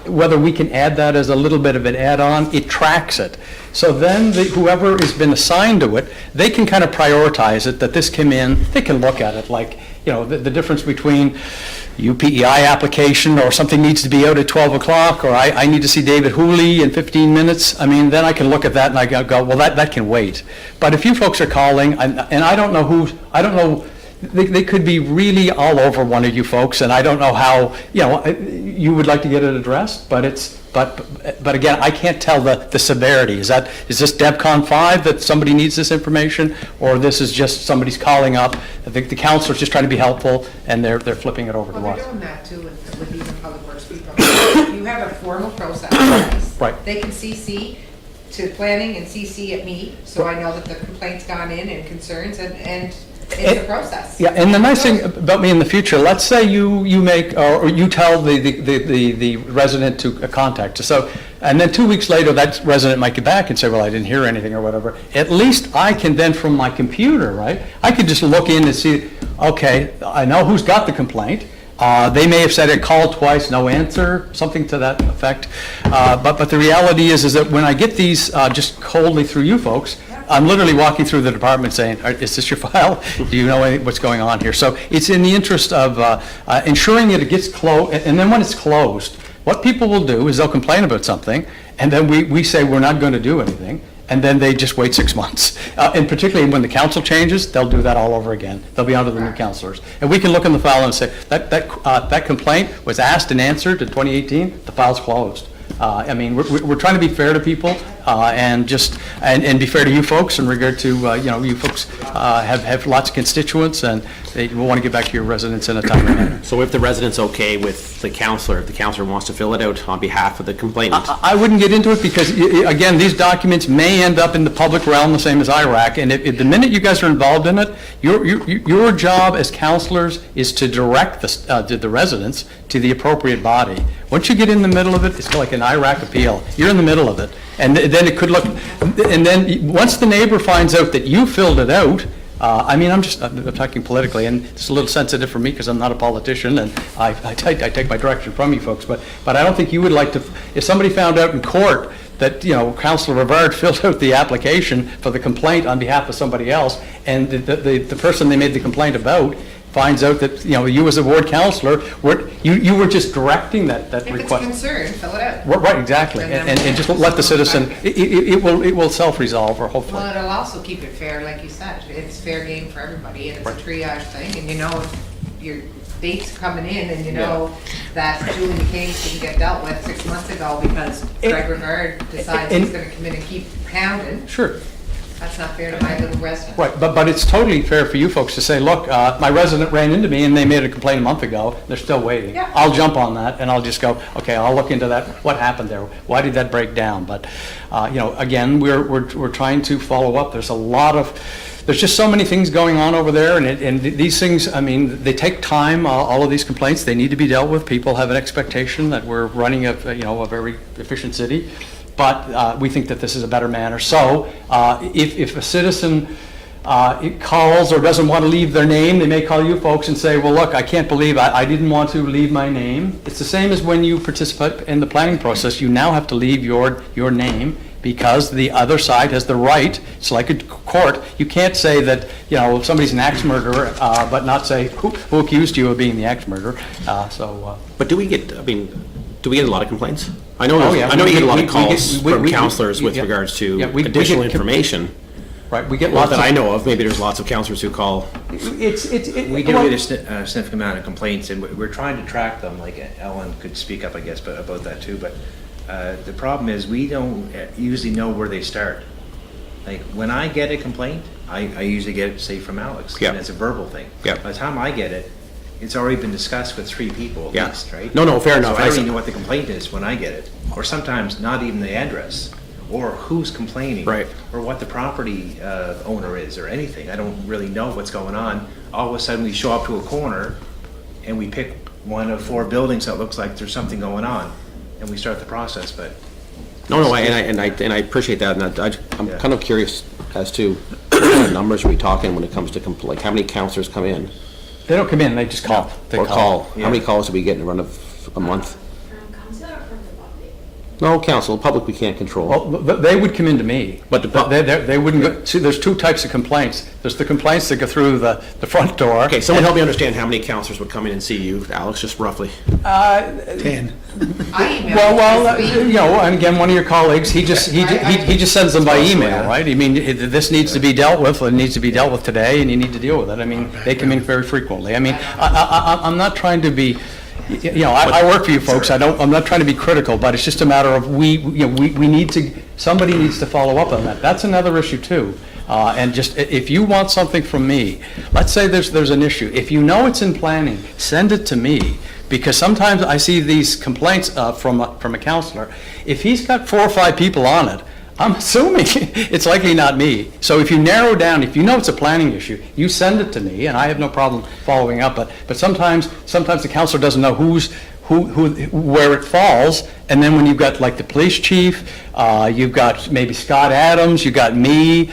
Speaker 3: Whether we can add that as a little bit of an add-on, it tracks it. So then whoever has been assigned to it, they can kind of prioritize it, that this came in, they can look at it like, the difference between UPEI application or something needs to be out at 12 o'clock or I need to see David Hooley in 15 minutes. I mean, then I can look at that and I go, well, that can wait. But if you folks are calling, and I don't know, they could be really all over one of you folks, and I don't know how, you would like to get it addressed, but again, I can't tell the severity. Is this DEBCON 5 that somebody needs this information, or this is just somebody's calling up, I think the counselor's just trying to be helpful, and they're flipping it over to
Speaker 5: Well,
Speaker 3: us.
Speaker 5: they're doing that too with even public works people. You have a formal process.
Speaker 3: Right.
Speaker 5: They can CC to planning and CC at me, so I know that the complaint's gone in and concerns, and it's a process.
Speaker 3: Yeah, and the nice thing about me in the future, let's say you make, or you tell the resident to contact us. So, and then 2 weeks later, that resident might get back and say, well, I didn't hear anything or whatever. At least I can then, from my computer, right, I can just look in and see, okay, I know who's got the complaint. They may have said it called twice, no answer, something to that effect. But the reality is that when I get these just coldly through you folks, I'm literally walking through the department saying, is this your file? Do you know what's going on here? So it's in the interest of ensuring that it gets closed, and then when it's closed, what people will do is they'll complain about something, and then we say we're not going to do anything, and then they just wait 6 months. And particularly when the council changes, they'll do that all over again. They'll be under the new councilors. And we can look in the file and say, that complaint was asked and answered in 2018, the file's closed. I mean, we're trying to be fair to people. and just, and be fair to you folks in regard to, you folks have lots of constituents, and they will want to get back to your residents in a timely manner.
Speaker 1: So if the resident's okay with the counselor, if the counselor wants to fill it out on behalf of the complainant,
Speaker 3: I wouldn't get into it because, again, these documents may end up in the public realm the same as IRAC, and if the minute you guys are involved in it, your job as counselors is to direct the residents to the appropriate body. Once you get in the middle of it, it's like an IRAC appeal. You're in the middle of it. And then it could look, and then once the neighbor finds out that you filled it out, I'm talking politically, and it's a little sensitive for me because I'm not a politician, and I take my direction from you folks, but I don't think you would like to, if somebody found out in court that, Councilor Rivard filled out the application for the complaint on behalf of somebody else, and the person they made the complaint about finds out that, you as a ward councillor, you were just directing that
Speaker 5: If it's a
Speaker 3: request.
Speaker 5: concern, fill it out.
Speaker 3: Right, exactly, and just let the citizen, it will self-resolve, or hopefully.
Speaker 5: Well, it'll also keep it fair, like you said. It's fair game for everybody, and it's a triage thing, and if your date's coming in, and that Julie McCain didn't get dealt with 6 months ago because Greg Rivard decides he's gonna come in and keep pounding.
Speaker 3: Sure.
Speaker 5: That's not fair to my little resident.
Speaker 3: Right, but it's totally fair for you folks to say, look, my resident ran into me and they made a complaint a month ago, they're still waiting.
Speaker 5: Yeah.
Speaker 3: I'll jump on that and I'll just go, okay, I'll look into that, what happened there, why did that break down? But, again, we're trying to follow up, there's just so many things going on over there, and these things, they take time, all of these complaints, they need to be dealt with. People have an expectation that we're running a very efficient city. But we think that this is a better manner. So if a citizen calls or doesn't want to leave their name, they may call you folks and say, well, look, I can't believe I didn't want to leave my name. It's the same as when you participate in the planning process. You now have to leave your name because the other side has the right. It's like a court. You can't say that, if somebody's an axe murderer, but not say who accused you of being the axe murderer.
Speaker 1: but do we get a lot of complaints? I know,
Speaker 3: Oh, yeah.
Speaker 1: I know you get a lot of
Speaker 3: We
Speaker 1: calls
Speaker 3: get-
Speaker 1: from counselors with
Speaker 3: yeah.
Speaker 1: regards to
Speaker 3: Yeah, we
Speaker 1: additional
Speaker 3: get
Speaker 1: information.
Speaker 3: Right, we get
Speaker 1: Not
Speaker 3: lots
Speaker 1: that
Speaker 3: of.
Speaker 1: I know of, maybe there's lots of counselors who call.
Speaker 4: We do get a significant amount of complaints, and we're trying to track them, like Ellen could speak up, I guess, about that too, but the problem is, we don't usually know where they start. Like, when I get a complaint, I usually get it, say, from Alex,
Speaker 1: Yeah.
Speaker 4: and it's a verbal thing.
Speaker 1: Yeah.
Speaker 4: By the time I get it, it's already been discussed with 3 people at
Speaker 1: Yeah.
Speaker 4: least, right?
Speaker 1: No, fair enough.
Speaker 4: So I
Speaker 1: I
Speaker 4: don't
Speaker 1: see.
Speaker 4: even know what the complaint is when I get it, or sometimes not even the address, or who's complaining.
Speaker 1: Right.
Speaker 4: Or what the property owner is, or anything. I don't really know what's going on. All of a sudden, we show up to a corner, and we pick one of 4 buildings that looks like there's something going on, and we start the process, but
Speaker 1: No, and I appreciate that, and I'm
Speaker 4: Yeah.
Speaker 1: kind of curious as to what kind of numbers are we talking when it comes to like how many counselors come in
Speaker 3: They don't come in, they just call. They
Speaker 1: or call?
Speaker 4: Yeah.
Speaker 1: How many calls do we get in a run of a month?
Speaker 6: From council or from the public?
Speaker 1: No, council, public we can't control.
Speaker 3: Well, they would come into me.
Speaker 1: But the pub-
Speaker 3: They wouldn't go, see, there's 2 types of complaints. There's the complaints that go through the front door.
Speaker 1: Okay, someone help me understand how many counselors would come in and see you, Alex, just roughly.
Speaker 2: 10.
Speaker 5: I emailed
Speaker 3: Well,
Speaker 5: this week.
Speaker 3: and again, one of your colleagues, he just sends them by email, right? I mean, this needs to be dealt with, it needs to be dealt with today, and you need to deal with it. I mean, they come in very frequently. I mean, I'm not trying to be, I work for you folks, I'm not trying to be critical, but it's just a matter of, we need to, somebody needs to follow up on that. That's another issue too. And just, if you want something from me, let's say there's an issue, if you know it's in planning, send it to me. Because sometimes I see these complaints from a counselor. If he's got 4 or 5 people on it, I'm assuming it's likely not me. So if you narrow down, if you know it's a planning issue, you send it to me, and I have no problem following up. But sometimes the counselor doesn't know where it falls, and then when you've got like the police chief, you've got maybe Scott Adams, you've got me,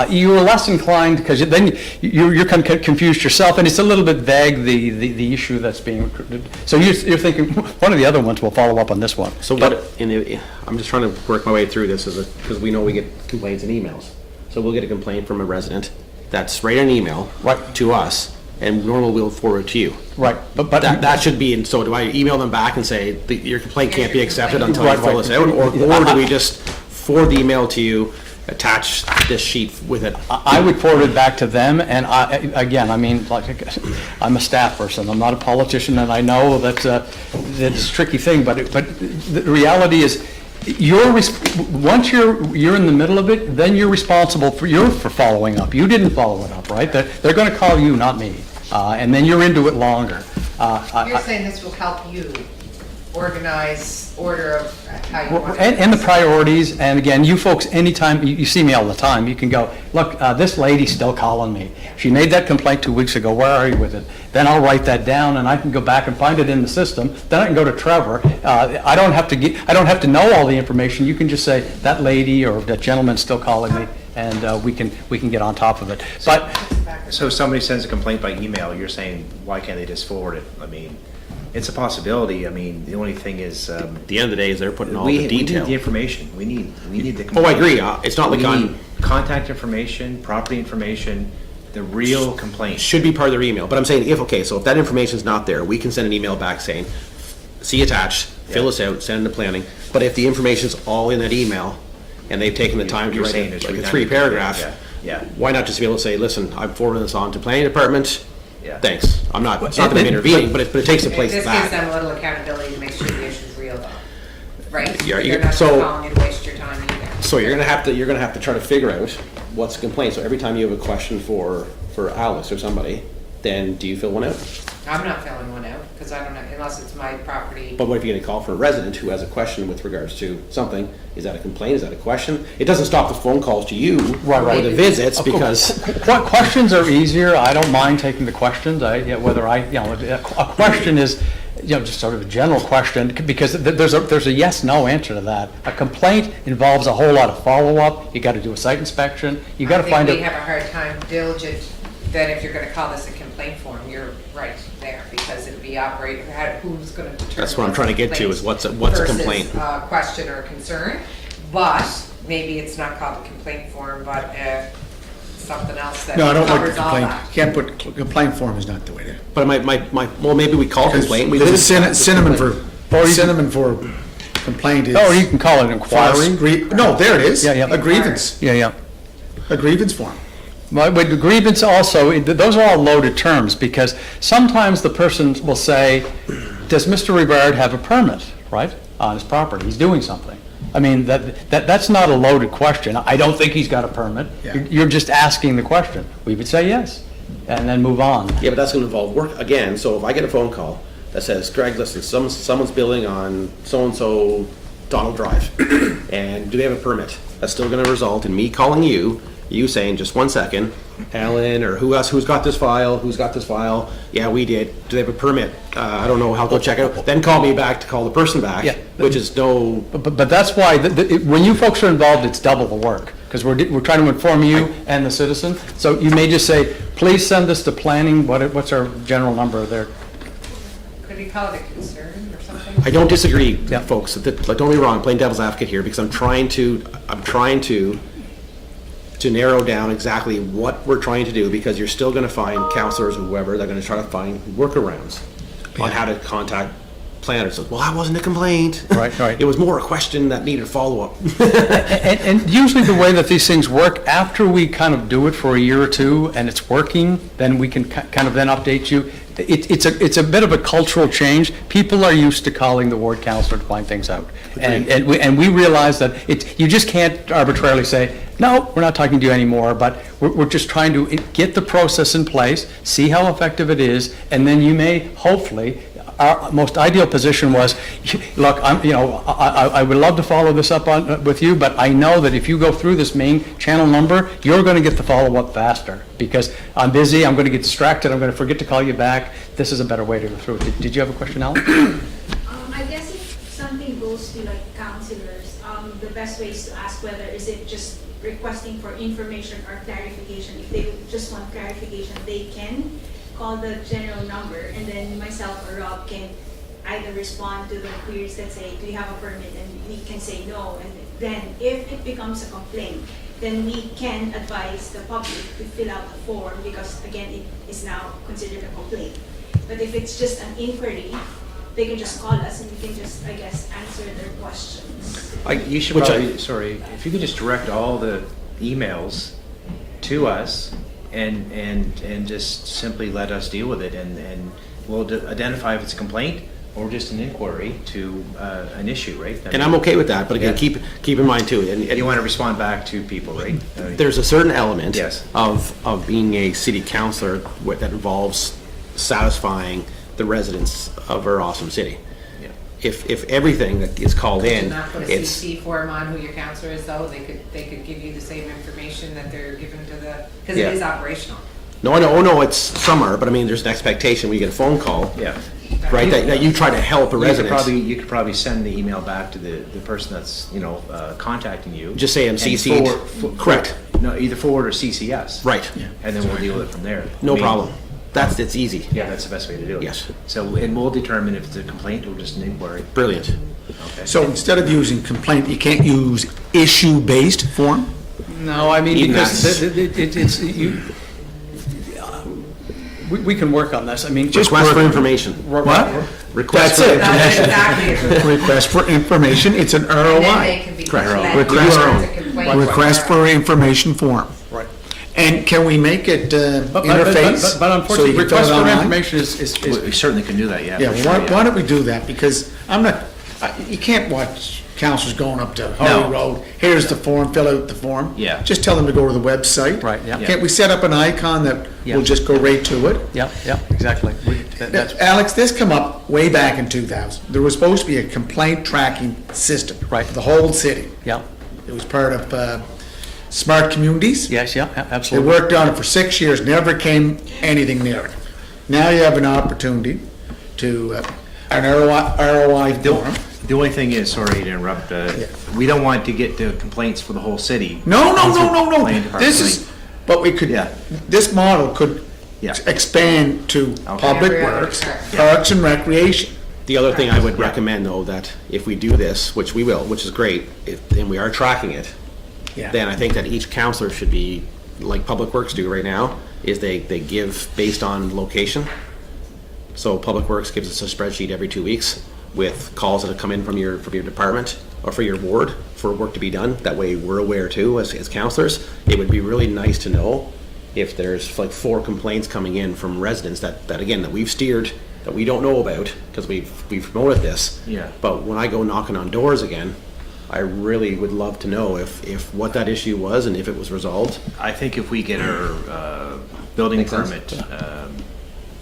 Speaker 3: you're less inclined, because then you're kind of confused yourself, and it's a little bit vague, the issue that's being recruited. So you're thinking, one of the other ones will follow up on this one.
Speaker 1: So I'm just trying to work my way through this because we know we get complaints and emails. So we'll get a complaint from a resident that's right in an email to us, and normally we'll forward it to you.
Speaker 3: Right, but
Speaker 1: That should be, and so do I email them back and say, your complaint can't be accepted until you
Speaker 3: Right,
Speaker 1: fill
Speaker 3: right.
Speaker 1: this out? Or do we just forward the email to you, attach this sheet with it?
Speaker 3: I would forward it back to them, and I'm a staff person, I'm not a politician, and I know that's a tricky thing, but the reality is, once you're in the middle of it, then you're responsible for following up. You didn't follow it up, right? They're going to call you, not me. And then you're into it longer.
Speaker 5: You're saying this will help you organize order of how you want.
Speaker 3: And the priorities, and again, you folks, anytime, you see me all the time, you can go, look, this lady's still calling me. She made that complaint 2 weeks ago, where are you with it? Then I'll write that down, and I can go back and find it in the system, then I can go to Trevor. I don't have to know all the information, you can just say, that lady or that gentleman's still calling me, and we can get on top of it. But,
Speaker 4: So if somebody sends a complaint by email, you're saying, why can't they just forward it? I mean, it's a possibility. I mean, the only thing is,
Speaker 1: At the end of the day, is they're putting all
Speaker 4: we
Speaker 1: the
Speaker 4: need the
Speaker 1: detail.
Speaker 4: information. We need the complaint.
Speaker 1: Oh, I agree. It's not like
Speaker 4: We
Speaker 1: on,
Speaker 4: need contact information, property information, the real complaint.
Speaker 1: should be part of their email, but I'm saying so if that information's not there, we can send an email back saying, see attached, fill
Speaker 4: Yeah.
Speaker 1: us out, send it to planning. But if the information's all in that email, and they've taken the time to
Speaker 4: You're
Speaker 1: write
Speaker 4: saying
Speaker 1: it,
Speaker 4: it's
Speaker 1: like a
Speaker 4: redundant.
Speaker 1: 3-paragraph,
Speaker 4: Yeah.
Speaker 1: why not just be able to say, listen, I'm forwarding this on to planning department,
Speaker 4: Yeah.
Speaker 1: thanks. It's not that I'm intervening, but it takes the place
Speaker 5: This gives
Speaker 1: back.
Speaker 5: them a little accountability to make sure the issue's real though, right?
Speaker 1: Yeah,
Speaker 5: They're not
Speaker 1: so-
Speaker 5: calling you to waste your time either.
Speaker 1: So you're gonna have to try to figure out what's a complaint. So every time you have a question for Alice or somebody, then do you fill one out?
Speaker 5: I'm not filling one out, because I don't know, unless it's my property.
Speaker 1: But what if you get a call from a resident who has a question with regards to something? Is that a complaint? Is that a question? It doesn't stop the phone calls to you
Speaker 3: Right.
Speaker 1: or the visits because,
Speaker 3: questions are easier, I don't mind taking the questions, a question is, just sort of a general question, because there's a yes/no answer to that. A complaint involves a whole lot of follow-up, you gotta do a site inspection, you gotta find
Speaker 5: I think we
Speaker 3: out.
Speaker 5: have a hard time diligent, that if you're gonna call this a complaint form, you're right there, because it'd be who's gonna determine.
Speaker 1: That's what I'm trying to get to, is what's a complaint?
Speaker 5: Versus a question or concern, but maybe it's not called a complaint form, but something else that
Speaker 2: No, I don't like the
Speaker 5: covers all
Speaker 2: complaint.
Speaker 5: that.
Speaker 2: Can't put, complaint form is not the way to.
Speaker 1: but well, maybe we call complaint.
Speaker 2: Because it's cinnamon
Speaker 1: complaint.
Speaker 2: for complaint is.
Speaker 3: Or you can call it an inquiry.
Speaker 2: No, there it is.
Speaker 3: Yeah, yeah.
Speaker 2: A grievance,
Speaker 3: Yeah.
Speaker 2: a grievance form.
Speaker 3: But the grievance also, those are all loaded terms, because sometimes the person will say, does Mr. Rivard have a permit, right, on his property? He's doing something. I mean, that's not a loaded question. I don't think he's got a permit.
Speaker 2: Yeah.
Speaker 3: You're just asking the question. We would say yes, and then move on.
Speaker 1: Yeah, but that's gonna involve work again. So if I get a phone call that says, Greg, listen, someone's building on so-and-so Donald Drive, and do they have a permit? That's still gonna result in me calling you saying, just 1 second, Alan, or who's got this file? Yeah, we did. Do they have a permit? I don't know, I'll go check it out. Then call me back to call the person back,
Speaker 3: Yeah.
Speaker 1: which is no,
Speaker 3: But that's why, when you folks are involved, it's double the work, because we're trying to inform you and the citizen. So you may just say, please send this to planning, what's our general number there?
Speaker 5: Could you call it a concern or something?
Speaker 1: I don't disagree,
Speaker 3: Yeah.
Speaker 1: folks. Don't get me wrong, I'm playing devil's advocate here, because I'm trying to narrow down exactly what we're trying to do, because you're still gonna find counselors or whoever, they're gonna try to find workarounds on how to contact planners. Well, that wasn't a complaint.
Speaker 3: Right.
Speaker 1: It was more a question that needed follow-up.
Speaker 3: And usually the way that these things work, after we kind of do it for a year or two and it's working, then we can kind of then update you. It's a bit of a cultural change. People are used to calling the ward counselor to find things out. And we realize that you just can't arbitrarily say, no, we're not talking to you anymore, but we're just trying to get the process in place, see how effective it is, and then you may, hopefully, our most ideal position was, look, I would love to follow this up with you, but I know that if you go through this main channel number, you're going to get the follow-up faster, because I'm busy, I'm going to get distracted, I'm going to forget to call you back. This is a better way to go through it. Did you have a question, Alan?
Speaker 6: I guess if something goes to like counselors, the best way is to ask whether is it just requesting for information or clarification. If they just want clarification, they can call the general number, and then myself or Rob can either respond to the queries that say, do you have a permit? And we can say no. And then if it becomes a complaint, then we can advise the public to fill out the form, because again, it is now considered a complaint. But if it's just an inquiry, they can just call us and we can just, I guess, answer their questions.
Speaker 4: You should probably, sorry, if you could just direct all the emails to us and just simply let us deal with it, and we'll identify if it's a complaint, or just an inquiry to an issue, right?
Speaker 1: And I'm okay with that, but again,
Speaker 4: Yeah.
Speaker 1: keep in mind too,
Speaker 4: And
Speaker 1: and
Speaker 4: you want to respond back to people, right?
Speaker 1: there's a certain element
Speaker 4: Yes.
Speaker 1: of being a city councillor that involves satisfying the residents of our awesome city.
Speaker 4: Yeah.
Speaker 1: If everything that is called
Speaker 5: Did
Speaker 1: in,
Speaker 5: you not put a
Speaker 1: it's,
Speaker 5: CC form on who your counselor is though? They could give you the same information that they're giving to the, because
Speaker 1: Yeah.
Speaker 5: it is operational.
Speaker 1: no, I know, oh no, it's summer, but I mean, there's an expectation, we get a phone call,
Speaker 4: Yeah.
Speaker 1: right, that you try to help a resident.
Speaker 4: You could probably send the email back to the person that's, contacting you.
Speaker 1: Just say I'm
Speaker 4: and
Speaker 1: CC'd. Correct.
Speaker 4: No, either forward or CCS.
Speaker 1: Right,
Speaker 4: And then we'll deal with it from there.
Speaker 1: no
Speaker 4: I mean,
Speaker 1: problem. It's easy.
Speaker 4: Yeah, that's the best way to do it.
Speaker 1: Yes.
Speaker 4: So, and we'll determine if it's a complaint or just an inquiry.
Speaker 1: Brilliant.
Speaker 4: Okay.
Speaker 2: So instead of using complaint, you can't use issue-based form?
Speaker 3: No, I mean,
Speaker 1: Even
Speaker 3: because
Speaker 1: that's-
Speaker 3: it's, you, we can work on this, I mean. just
Speaker 1: Request for
Speaker 3: work-
Speaker 1: information.
Speaker 2: What?
Speaker 1: Request
Speaker 2: That's
Speaker 1: for
Speaker 2: it.
Speaker 5: That's
Speaker 1: information.
Speaker 5: exactly it.
Speaker 2: Request for information, it's an
Speaker 5: And then they
Speaker 2: ROI.
Speaker 5: can be
Speaker 1: Correct.
Speaker 5: led
Speaker 2: Request-
Speaker 5: towards a complaint.
Speaker 2: Request for information form.
Speaker 3: Right.
Speaker 2: And can we make it
Speaker 3: But
Speaker 2: interface?
Speaker 3: but
Speaker 2: so you
Speaker 3: unfortunately,
Speaker 2: can fill
Speaker 3: request
Speaker 2: it
Speaker 3: for
Speaker 2: online?
Speaker 3: information is,
Speaker 4: We certainly can do that, yeah.
Speaker 2: Yeah,
Speaker 4: for
Speaker 2: well,
Speaker 4: sure,
Speaker 2: why don't we do that? Because I'm not, you can't watch councilors going up to Holly
Speaker 4: No.
Speaker 2: Road, here's the form, fill out the form.
Speaker 4: Yeah.
Speaker 2: Just tell them to go to the website.
Speaker 3: Right, yeah.
Speaker 2: Can't we set up an icon that
Speaker 3: Yeah.
Speaker 2: will just go right to it?
Speaker 3: yeah, exactly. That's,
Speaker 2: Alex, this come up way back in 2000. There was supposed to be a complaint tracking system.
Speaker 3: Right.
Speaker 2: For the whole city.
Speaker 3: yeah,
Speaker 2: It was part of Smart Communities.
Speaker 3: yes, yeah,
Speaker 2: They
Speaker 3: absolutely.
Speaker 2: worked on it for 6 years, never came anything near it. Now you have an opportunity to, an ROI form.
Speaker 4: The only thing is, sorry to interrupt, we don't want to get the complaints for the whole city.
Speaker 2: No.
Speaker 4: Planning
Speaker 2: This
Speaker 4: department.
Speaker 2: is, but we could,
Speaker 4: Yeah.
Speaker 2: this model could
Speaker 4: Yeah.
Speaker 2: expand to public
Speaker 5: Every other
Speaker 2: works,
Speaker 5: part.
Speaker 2: parks and recreation.
Speaker 1: The other thing I would recommend though, that if we do this, which we will, which is great, and we are tracking it,
Speaker 2: Yeah.
Speaker 1: then I think that each counselor should be, like Public Works do right now, is they give based on location. So Public Works gives us a spreadsheet every 2 weeks with calls that have come in from your department or for your ward for work to be done. That way we're aware too as counselors. It would be really nice to know if there's like 4 complaints coming in from residents that again, that we've steered, that we don't know about because we've promoted this.
Speaker 4: Yeah.
Speaker 1: But when I go knocking on doors again, I really would love to know if what that issue was and if it was resolved.
Speaker 4: I think if we get our building
Speaker 1: Makes sense.
Speaker 4: permit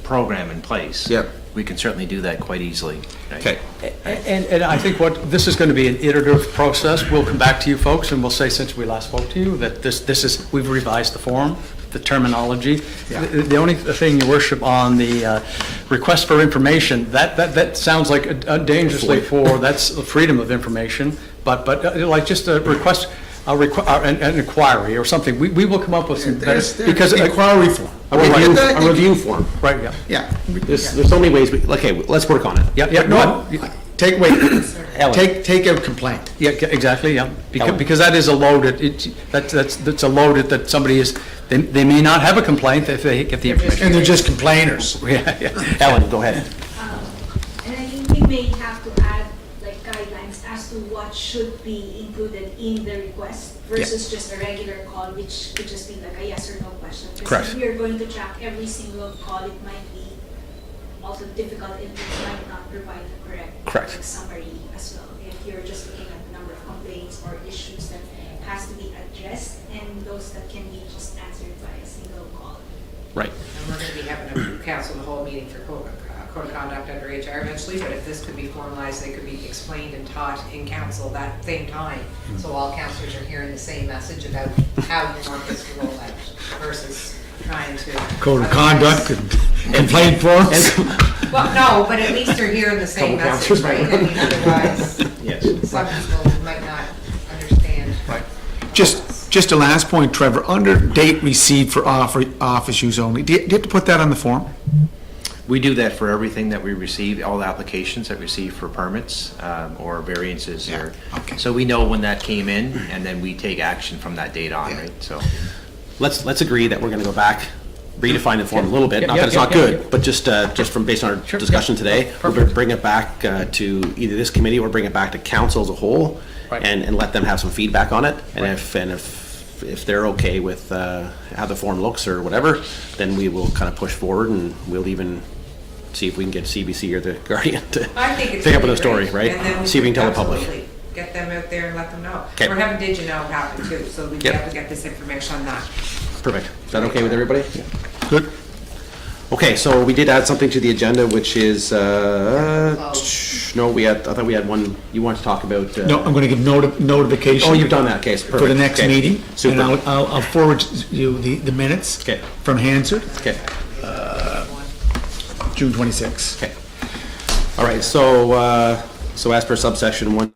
Speaker 4: program in place.
Speaker 1: Yep.
Speaker 4: We can certainly do that quite easily. right?
Speaker 1: Okay.
Speaker 3: And I think this is going to be an iterative process. We'll come back to you folks and we'll say, since we last spoke to you, that this is, we've revised the form, the terminology. The only thing, your worship, on the request for information, that sounds like a dangerously that's the freedom of information, but like just a request, an inquiry or something, we will come up with some better,
Speaker 2: There's
Speaker 3: because.
Speaker 2: inquiry form.
Speaker 1: A review form.
Speaker 3: Right, yeah.
Speaker 2: Yeah.
Speaker 1: There's so many ways, okay, let's work on it.
Speaker 3: Yeah, no,
Speaker 2: Take, wait,
Speaker 1: Ellen.
Speaker 2: take a complaint.
Speaker 3: yeah, exactly, yeah.
Speaker 1: Ellen.
Speaker 3: Because that is a loaded, that's a loaded that somebody is, they may not have a complaint if they get the information.
Speaker 2: And they're just complainers.
Speaker 3: Yeah.
Speaker 1: Ellen, go ahead.
Speaker 6: And I think we may have to add like guidelines as to what should be included in the request versus just a regular call, which could just be like a yes or no question. Because
Speaker 1: Correct.
Speaker 6: if we are going to track every single call, it might be also difficult if it might not provide the correct like, summary as well. If you're just looking at the number of complaints or issues that has to be addressed and those that can be just answered by a single call.
Speaker 1: Right.
Speaker 5: And we're gonna be having a council the whole meeting for code of conduct under HR eventually, but if this could be formalized, they could be explained and taught in council that same time. So all councilors are hearing the same message about how you want this to roll out versus trying to.
Speaker 2: Code of conduct and complaint forms.
Speaker 5: Well, no, but at least they're hearing the same
Speaker 1: Couple
Speaker 5: message,
Speaker 1: councilors
Speaker 5: right?
Speaker 1: might
Speaker 5: I mean, otherwise,
Speaker 4: Yes.
Speaker 5: some people might not understand.
Speaker 2: Just a last point, Trevor, under date received for office use only, do you have to put that on the form?
Speaker 4: We do that for everything that we receive, all the applications that we receive for permits or variances.
Speaker 2: Yeah,
Speaker 4: Or
Speaker 2: okay.
Speaker 4: So we know when that came in, and then we take action from that date on, right? So,
Speaker 1: Let's agree that we're gonna go back, redefine the form a little bit,
Speaker 3: Yeah,
Speaker 1: not that it's
Speaker 3: yeah,
Speaker 1: not
Speaker 3: yeah,
Speaker 1: good,
Speaker 3: yeah.
Speaker 1: but just from based on our
Speaker 3: Sure,
Speaker 1: discussion
Speaker 3: yeah,
Speaker 1: today,
Speaker 3: yeah,
Speaker 1: we'll
Speaker 3: perfect.
Speaker 1: bring it back to either this committee or bring it back to council as a whole,
Speaker 3: Right.
Speaker 1: and let them have some feedback on it, and if they're okay with how the form looks or whatever, then we will kind of push forward, and we'll even see if we can get CBC or the Guardian to
Speaker 5: I think it's
Speaker 1: pick up on
Speaker 5: really
Speaker 1: the story,
Speaker 5: great.
Speaker 1: right?
Speaker 5: And then
Speaker 1: See if we can tell the public.
Speaker 5: absolutely get them out there and let them know.
Speaker 1: 'Kay.
Speaker 5: We're having Did You Know happen too, so we'd be
Speaker 1: Yep.
Speaker 5: able to get this information on that.
Speaker 1: Perfect. Is that okay with everybody?
Speaker 2: Good.
Speaker 1: Okay, so we did add something to the agenda, which is, no, I thought we had one, you want to talk about.
Speaker 2: No, I'm gonna give notification.
Speaker 1: Oh, you've done that, okay, perfect.
Speaker 2: For the next
Speaker 1: Okay.
Speaker 2: meeting.
Speaker 1: Super.
Speaker 2: And I'll forward you the minutes.
Speaker 1: Okay.
Speaker 2: From Hansard,
Speaker 1: Okay,
Speaker 2: June 26.
Speaker 1: okay. All right, so as per subsection 1.